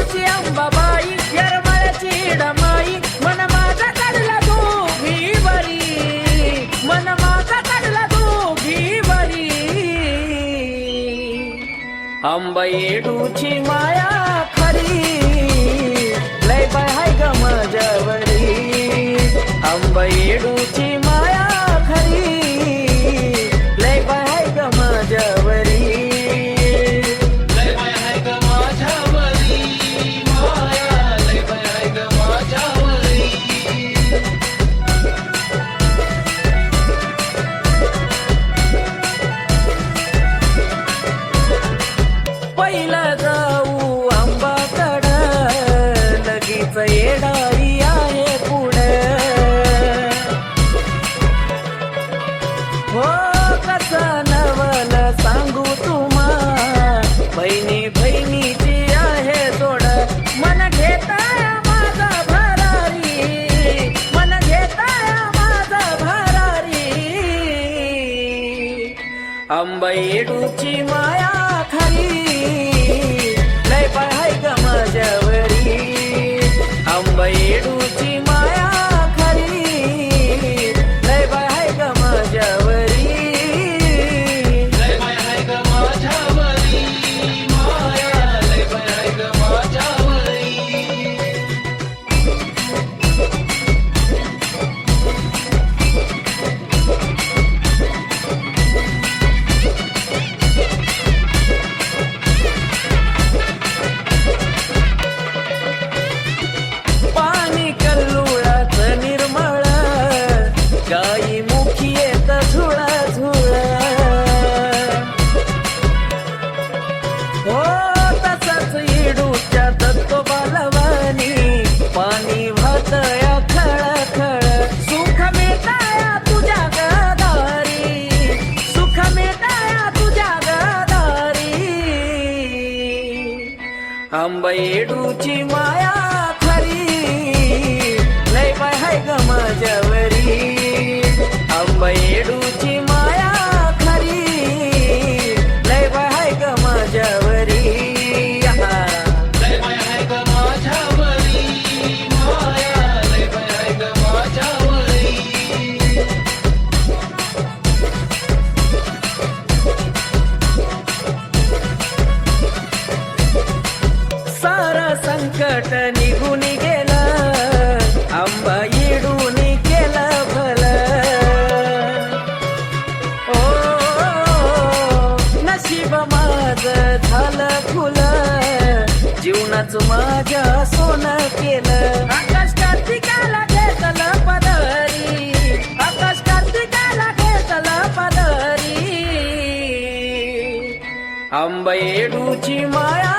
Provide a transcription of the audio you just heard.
येडूची अंबाबाई येरमाळ्याची डमाई मन माझा काढला दोघी बरी मन माझा काढला दोघी बरी अंबा येडूची माया खरी लय बाय हाय ग माझ्यावरी अंबा येडूची माया खरी लय बाय हाय ग माझ्यावरी पहिला जाऊ आंबाकड लगीच येडाई आहे पुढे हो कसं नवल सांगू तुम्हा बहिणी बहिणीची आहे जोड मन घेताय माझा भरारी मन घेताय माझा भरारी अंबा येडूची माया खरी लय बाय हाय ग माझ्यावरी अंबा येडूची माया खरी लय बाय हाय ग माझ्यावरी लय बाय हाय ग माझ्यावरी माया लय बाय हाय ग माझ्यावरी पाणी कल्लुळाच निर्मळ गाई मुखी येत झुळा झुळ हो तसंच येडूच्या तत्व बालवानी पाणी वाहतया खळखळ सुख मिळताया तुझ्या गदारी सुख मिळताया तुझ्या गदारी अंबा येडूची माया लय बाय हाय ग माझ्यावरी अंबा येडूची माया खरी लय बाय हाय ग माझ्यावरी लय बाय हाय ग माझ्यावरी माया लय बाय हाय ग माझ्यावरी सारा संकट निघून गेलं अंबा येडूनी केलं भलं ओ नशीब माझं झालं फुलं जीवनाचं माझ्या सोनं केलं आकाश कार्तिकाला घेतलं पदरी आकाश कार्तिकाला घेतलं पदरी अंबा येडूची माया